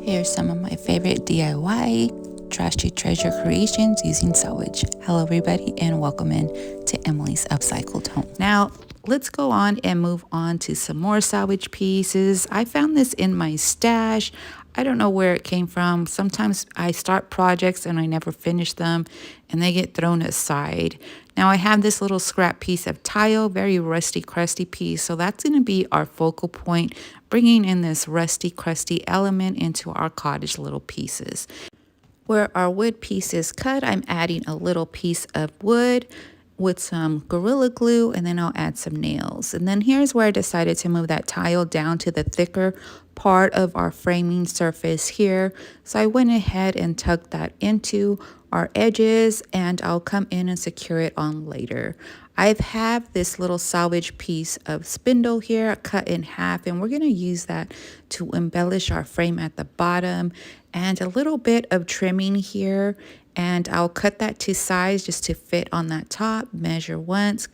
Here's some of my favorite DIY trashy treasure creations using salvage. Hello everybody and welcome in to Emily's Upcycled home. Now let's go on and move on to some more salvage pieces. I found this in my stash. I don't know where it came from. Sometimes I start projects and I never finish them and they get thrown aside. Now I have this little scrap piece of tile, very rusty, crusty piece. So that's going to be our focal point, bringing in this rusty, crusty element into our cottage little pieces. Where our wood piece is cut, I'm adding a little piece of wood with some Gorilla Glue, and then I'll add some nails. And then here's where I decided to move that tile down to the thicker part of our framing surface here. So I went ahead and tucked that into our edges, and I'll come in and secure it on later. I have this little salvage piece of spindle here cut in half, and we're going to use that to embellish our frame at the bottom, and a little bit of trimming here. And I'll cut that to size just to fit on that top. Measure once,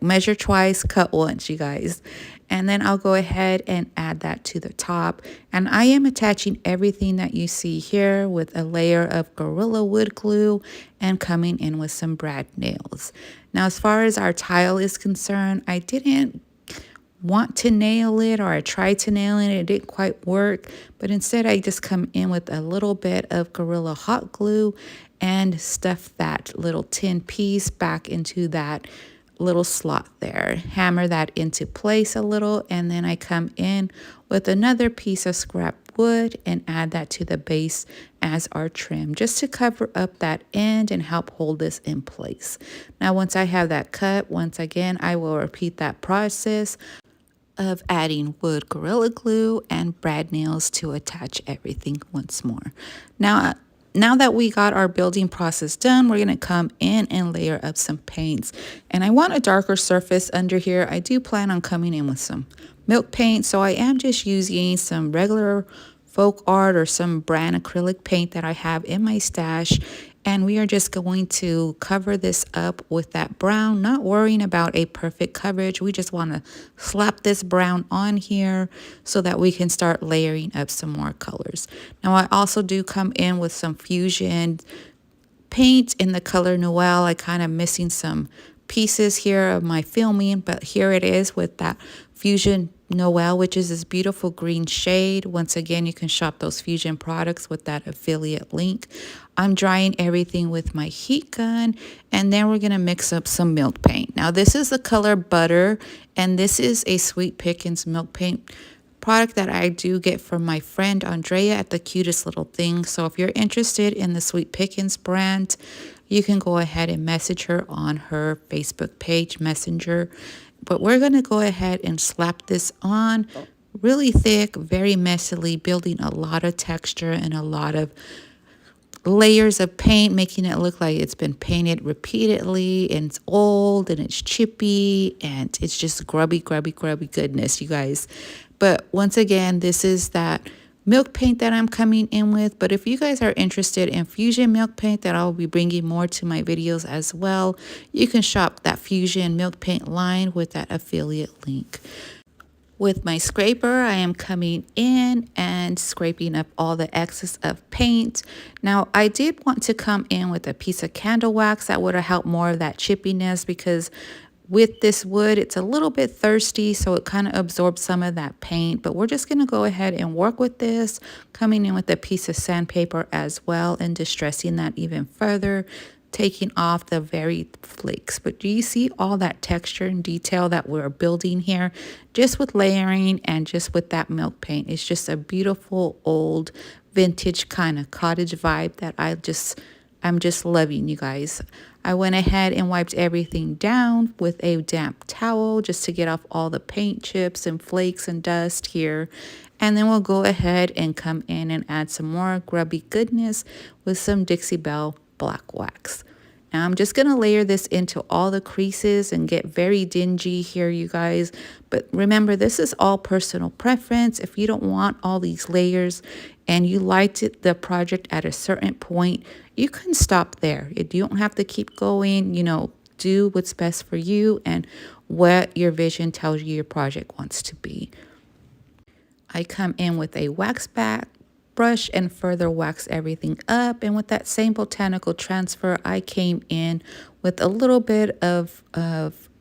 measure twice, cut once, you guys. And then I'll go ahead and add that to the top. And I am attaching everything that you see here with a layer of Gorilla Wood glue and coming in with some brad nails. Now, as far as our tile is concerned, I didn't want to nail it, or I tried to nail it, it didn't quite work, but instead I just come in with a little bit of Gorilla Hot Glue and stuff that little tin piece back into that little slot there, hammer that into place a little, and then I come in with another piece of scrap wood and add that to the base as our trim, just to cover up that end and help hold this in place. Now once I have that cut, once again I will repeat that process of adding wood Gorilla Glue and brad nails to attach everything once more. Now that we got our building process done, we're going to come in and layer up some paints. And I want a darker surface under here. I do plan on coming in with some milk paint, so I am just using some regular folk art or some brand acrylic paint that I have in my stash. And we are just going to cover this up with that brown, not worrying about a perfect coverage. We just want to slap this brown on here so that we can start layering up some more colors. Now I also do come in with some fusion paint in the color Noel. I kind of missing some pieces here of my filming, but here it is with that fusion Noel, which is this beautiful green shade. Once again, you can shop those fusion products with that affiliate link. I'm drying everything with my heat gun, and then we're going to mix up some milk paint. Now this is the color Butter, and this is a Sweet Pickins milk paint product that I do get from my friend Andrea at The Cutest Little Thing. So if you're interested in the Sweet Pickins brand, you can go ahead and message her on her Facebook page Messenger. But we're going to go ahead and slap this on really thick, very messily, building a lot of texture and a lot of layers of paint, making it look like it's been painted repeatedly, and it's old and it's chippy and it's just grubby goodness, you guys. But once again, this is that milk paint that I'm coming in with. But if you guys are interested in fusion milk paint that I'll be bringing more to my videos as well, you can shop that fusion milk paint line with that affiliate link. With my scraper, I am coming in and scraping up all the excess of paint. Now, I did want to come in with a piece of candle wax that would have helped more of that chippiness, because with this wood, it's a little bit thirsty, so it kind of absorbs some of that paint. But we're just going to go ahead and work with this, coming in with a piece of sandpaper as well and distressing that even further, taking off the very flakes. But do you see all that texture and detail that we're building here just with layering and just with that milk paint? It's just a beautiful old vintage kind of cottage vibe that I'm just loving, you guys. I went ahead and wiped everything down with a damp towel just to get off all the paint chips and flakes and dust here. And then we'll go ahead and come in and add some more grubby goodness with some Dixie Belle black wax. Now I'm just going to layer this into all the creases and get very dingy here, you guys. But remember, this is all personal preference. If you don't want all these layers and you liked the project at a certain point, you can stop there. You don't have to keep going. You know, do what's best for you and what your vision tells you your project wants to be. I come in with a wax brush and further wax everything up. And with that same botanical transfer, I came in with a little bit of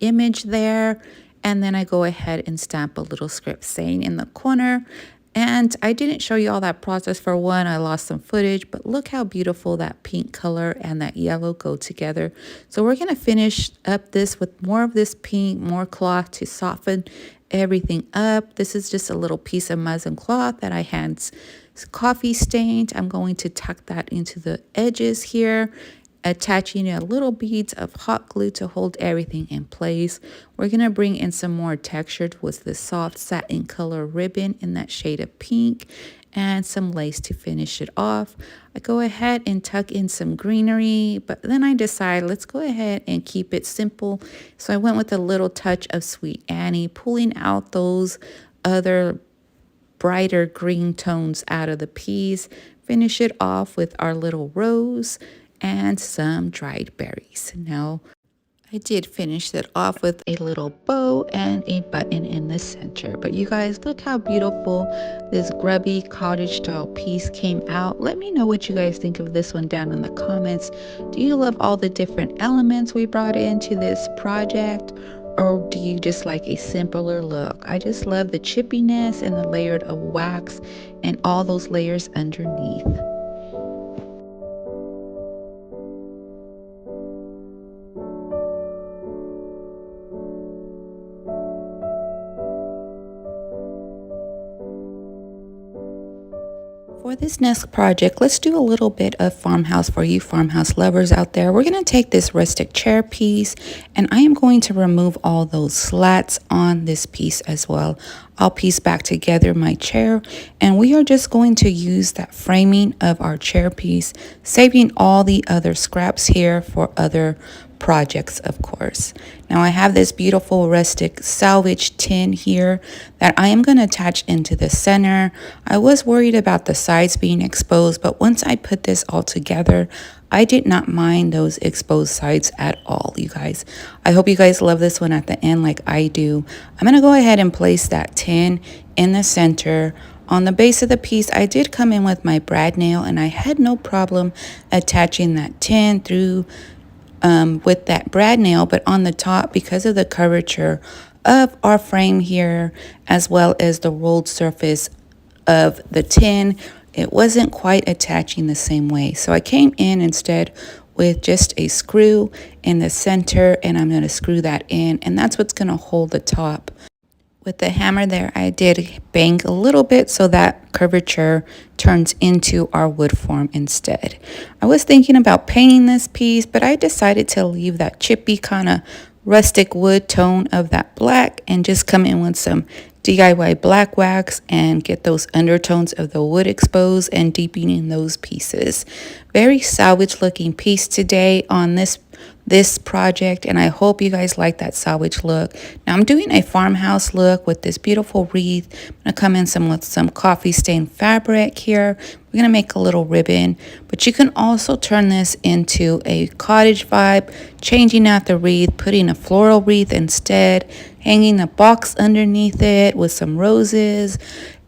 image there. And then I go ahead and stamp a little script saying in the corner. And I didn't show you all that process. For one, I lost some footage, but look how beautiful that pink color and that yellow go together. So we're going to finish up this with more of this pink, more cloth to soften everything up. This is just a little piece of muslin cloth that I hand coffee stained. I'm going to tuck that into the edges here, attaching a little beads of hot glue to hold everything in place. We're going to bring in some more textured with the soft satin color ribbon in that shade of pink and some lace to finish it off. I go ahead and tuck in some greenery, but then I decide let's go ahead and keep it simple. So I went with a little touch of Sweet Annie, pulling out those other brighter green tones out of the piece. Finish it off with our little rose and some dried berries. Now, I did finish it off with a little bow and a button in the center. But you guys, look how beautiful this grubby cottage style piece came out. Let me know what you guys think of this one down in the comments. Do you love all the different elements we brought into this project? Or do you just like a simpler look? I just love the chippiness and the layered of wax and all those layers underneath. For this next project, let's do a little bit of farmhouse for you farmhouse lovers out there. We're going to take this rustic chair piece and I am going to remove all those slats on this piece as well. I'll piece back together my chair and we are just going to use that framing of our chair piece, saving all the other scraps here for other projects, of course. Now I have this beautiful rustic salvage tin here that I am going to attach into the center. I was worried about the sides being exposed, but once I put this all together, I did not mind those exposed sides at all, you guys. I hope you guys love this one at the end like I do. I'm going to go ahead and place that tin in the center. On the base of the piece, I did come in with my brad nail and I had no problem attaching that tin through with that brad nail, but on the top, because of the curvature of our frame here, as well as the rolled surface of the tin, it wasn't quite attaching the same way. So I came in instead with just a screw in the center and I'm going to screw that in, and that's what's going to hold the top. With the hammer there, I did bang a little bit so that curvature turns into our wood form instead. I was thinking about painting this piece, but I decided to leave that chippy kind of rustic wood tone of that black and just come in with some DIY black wax and get those undertones of the wood exposed and deepening those pieces. Very salvage looking piece today on this project, and I hope you guys like that salvage look. Now I'm doing a farmhouse look with this beautiful wreath. I'm gonna come in with some coffee stained fabric here. We're gonna make a little ribbon, but you can also turn this into a cottage vibe, changing out the wreath, putting a floral wreath instead, hanging a box underneath it with some roses.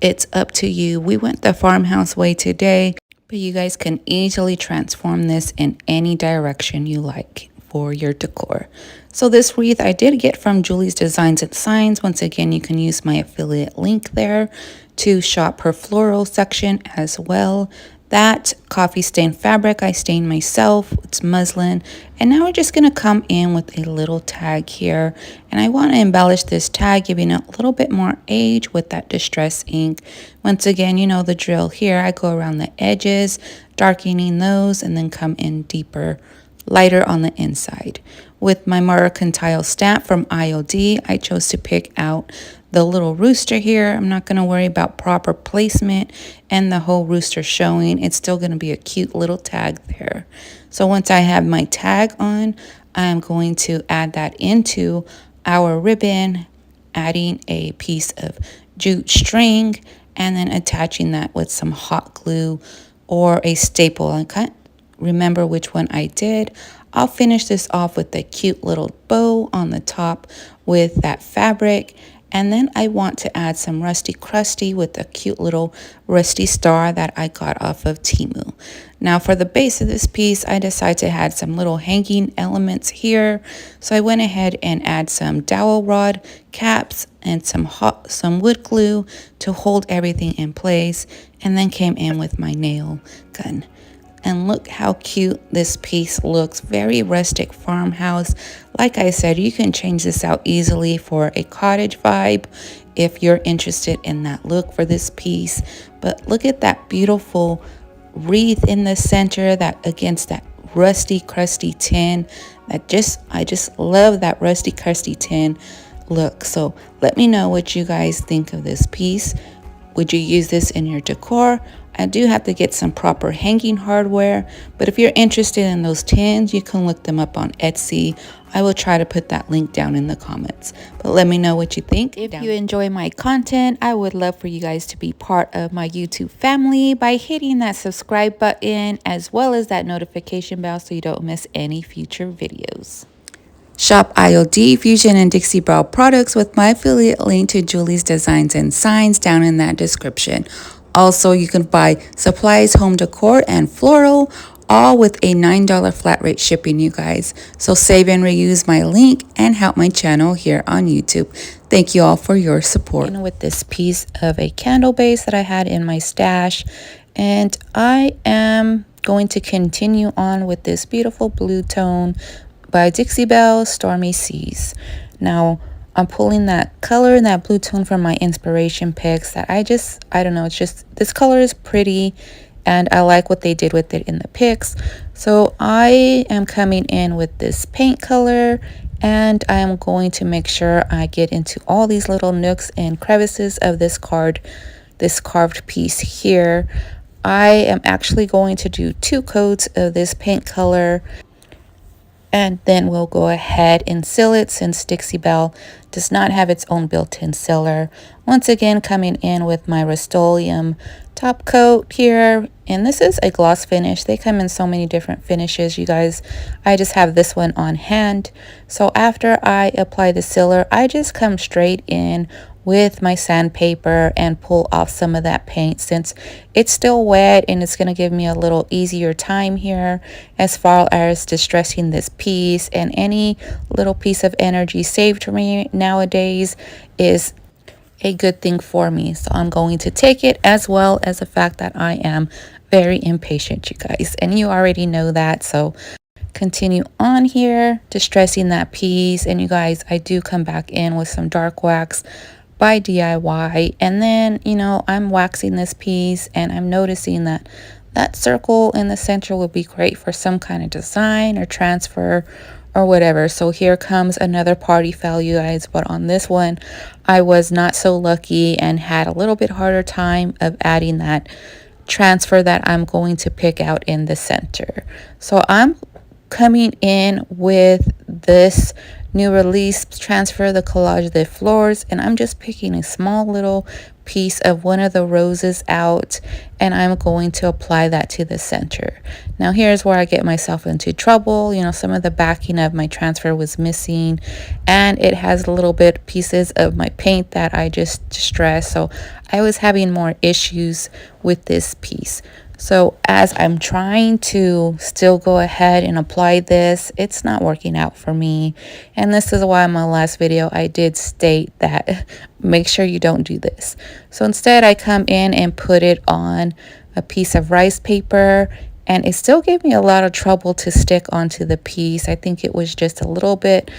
It's up to you. We went the farmhouse way today, but you guys can easily transform this in any direction you like for your decor. So this wreath I did get from Julie's Designs and Signs. Once again, you can use my affiliate link there to shop her floral section as well. That coffee stained fabric I stained myself. It's muslin. And now we're just going to come in with a little tag here. And I want to embellish this tag, giving it a little bit more age with that distress ink. Once again, you know the drill here. I go around the edges, darkening those, and then come in deeper, lighter on the inside. With my mercantile stamp from IOD, I chose to pick out the little rooster here. I'm not going to worry about proper placement and the whole rooster showing. It's still going to be a cute little tag there. So once I have my tag on, I'm going to add that into our ribbon, adding a piece of jute string, and then attaching that with some hot glue or a staple. I can't remember which one I did. I'll finish this off with a cute little bow on the top with that fabric. And then I want to add some Rusty Crusty with a cute little rusty star that I got off of Temu. Now for the base of this piece, I decided to add some little hanging elements here. So I went ahead and add some dowel rod caps and some wood glue to hold everything in place, and then came in with my nail gun. And look how cute this piece looks. Very rustic farmhouse. Like I said, you can change this out easily for a cottage vibe if you're interested in that look for this piece. But look at that beautiful wreath in the center, that against that rusty crusty tin. I just love that rusty crusty tin look. So let me know what you guys think of this piece. Would you use this in your decor? I do have to get some proper hanging hardware, but if you're interested in those tins, you can look them up on Etsy. I will try to put that link down in the comments, but let me know what you think. If you enjoy my content, I would love for you guys to be part of my YouTube family by hitting that subscribe button as well as that notification bell so you don't miss any future videos. Shop IOD, Fusion, and Dixie Brow products with my affiliate link to Julie's Designs and Signs down in that description. Also, you can buy supplies, home decor, and floral, all with a $9 flat rate shipping, you guys. So save and reuse my link and help my channel here on YouTube. Thank you all for your support. And with this piece of a candle base that I had in my stash, and I am going to continue on with this beautiful blue tone by Dixie Belle, Stormy Seas. Now, I'm pulling that color and that blue tone from my inspiration picks that I don't know, it's just, this color is pretty and I like what they did with it in the pics. So I am coming in with this paint color and I am going to make sure I get into all these little nooks and crevices of this carved piece here. I am actually going to do 2 coats of this paint color, and then we'll go ahead and seal it since Dixie Belle does not have its own built-in sealer. Once again, coming in with my Rust-Oleum top coat here. And this is a gloss finish. They come in so many different finishes, you guys. I just have this one on hand. So after I apply the sealer, I just come straight in with my sandpaper and pull off some of that paint since it's still wet, and it's going to give me a little easier time here as far as distressing this piece. And any little piece of energy saved for me nowadays is a good thing for me. So I'm going to take it, as well as the fact that I am very impatient, you guys, and you already know that. So continue on here distressing that piece. And you guys, I do come back in with some dark wax by DIY, and then, you know, I'm waxing this piece and I'm noticing that that circle in the center would be great for some kind of design or transfer or whatever. So here comes another party foul, you guys, but on this one I was not so lucky and had a little bit harder time of adding that transfer that I'm going to pick out in the center. So I'm coming in with this new release transfer, the Collage de Flores, and I'm just picking a small little piece of one of the roses out, and I'm going to apply that to the center. Now here's where I get myself into trouble. You know, some of the backing of my transfer was missing, and it has a little bit pieces of my paint that I just distressed, so I was having more issues with this piece. So as I'm trying to still go ahead and apply this, it's not working out for me. And this is why in my last video I did state that make sure you don't do this. So instead I come in and put it on a piece of rice paper, and it still gave me a lot of trouble to stick onto the piece. I think it was just a little bit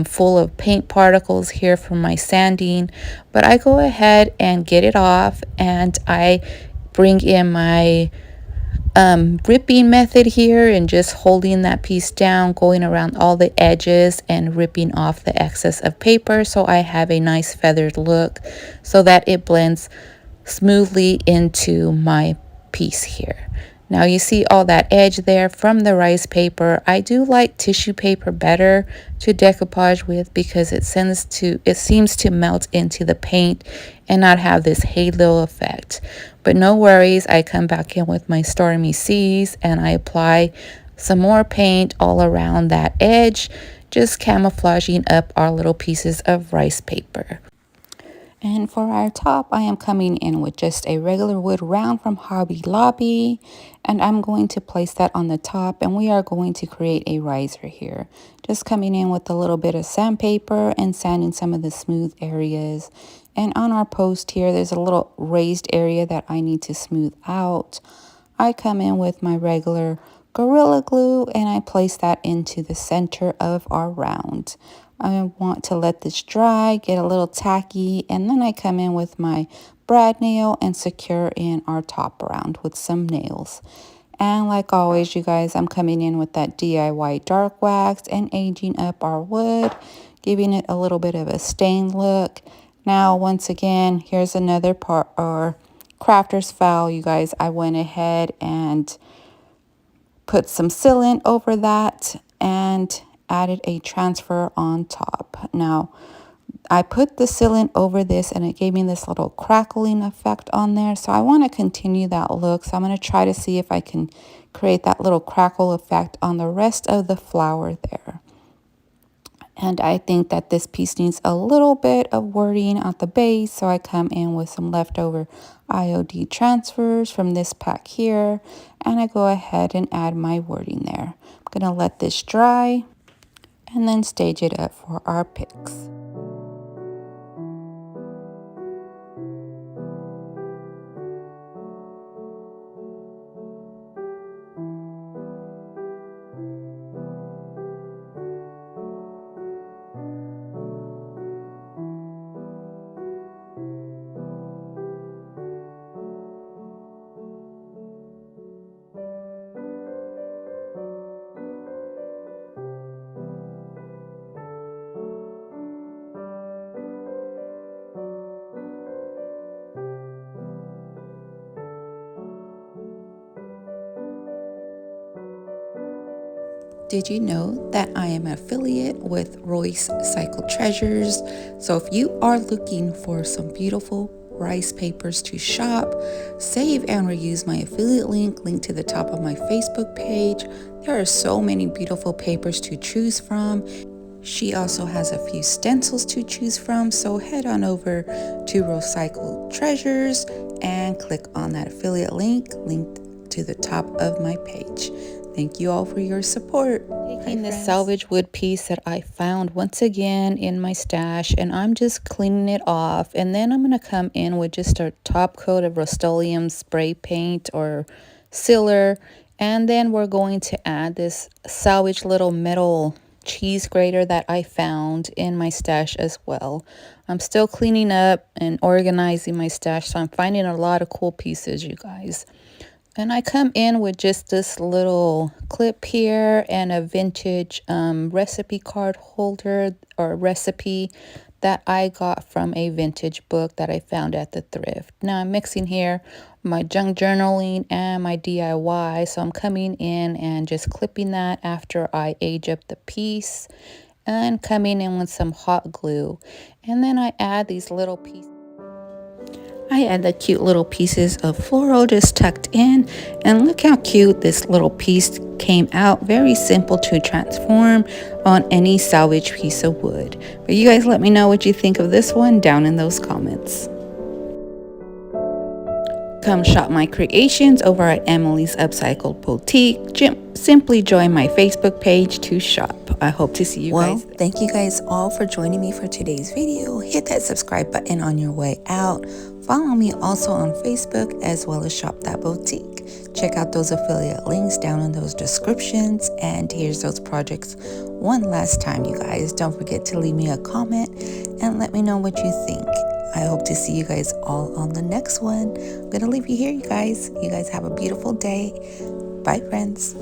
full of paint particles here from my sanding, but I go ahead and get it off, and I bring in my ripping method here and just holding that piece down, going around all the edges and ripping off the excess of paper so I have a nice feathered look so that it blends smoothly into my piece here. Now you see all that edge there from the rice paper. I do like tissue paper better to decoupage with because it seems to melt into the paint and not have this halo effect. But no worries, I come back in with my Stormy Seas and I apply some more paint all around that edge, just camouflaging up our little pieces of rice paper. And for our top, I am coming in with just a regular wood round from Hobby Lobby. And I'm going to place that on the top, and we are going to create a riser here. Just coming in with a little bit of sandpaper and sanding some of the smooth areas. And on our post here, there's a little raised area that I need to smooth out. I come in with my regular Gorilla Glue and I place that into the center of our round. I want to let this dry, get a little tacky, and then I come in with my brad nail and secure in our top round with some nails. And like always, you guys, I'm coming in with that DIY dark wax and aging up our wood, giving it a little bit of a stained look. Now, once again, here's another part, or crafter's foul, you guys. I went ahead and put some sealant over that and added a transfer on top. Now, I put the sealant over this and it gave me this little crackling effect on there. So I want to continue that look. So I'm going to try to see if I can create that little crackle effect on the rest of the flower there. And I think that this piece needs a little bit of wording at the base. So I come in with some leftover IOD transfers from this pack here. And I go ahead and add my wording there. I'm going to let this dry and then stage it up for our picks. Did you know that I am an affiliate with Royce Cycle Treasures? So if you are looking for some beautiful rice papers to shop, save and reuse my affiliate link to the top of my Facebook page. There are so many beautiful papers to choose from. She also has a few stencils to choose from, so head on over to Recycled Treasures and click on that affiliate link linked to the top of my page. Thank you all for your support. Taking this salvage wood piece that I found once again in my stash, and I'm just cleaning it off, and then I'm going to come in with just a top coat of Rust-Oleum spray paint or sealer, and then we're going to add this salvage little metal cheese grater that I found in my stash as well. I'm still cleaning up and organizing my stash, so I'm finding a lot of cool pieces, you guys. And I come in with just this little clip here and a vintage recipe card holder or recipe that I got from a vintage book that I found at the thrift. Now I'm mixing here my junk journaling and my DIY. So I'm coming in and just clipping that after I age up the piece and coming in with some hot glue. And then I add these little pieces. I add the cute little pieces of floral just tucked in, and look how cute this little piece came out. Very simple to transform on any salvage piece of wood. But you guys let me know what you think of this one down in those comments. Come shop my creations over at Emily's Upcycled Boutique. Simply join my Facebook page to shop. I hope to see you guys. Well, thank you guys all for joining me for today's video. Hit that subscribe button on your way out. Follow me also on Facebook as well as Shop That Boutique. Check out those affiliate links down in those descriptions. And here's those projects one last time, you guys. Don't forget to leave me a comment and let me know what you think. I hope to see you guys all on the next one. I'm going to leave you here, you guys. You guys have a beautiful day. Bye, friends.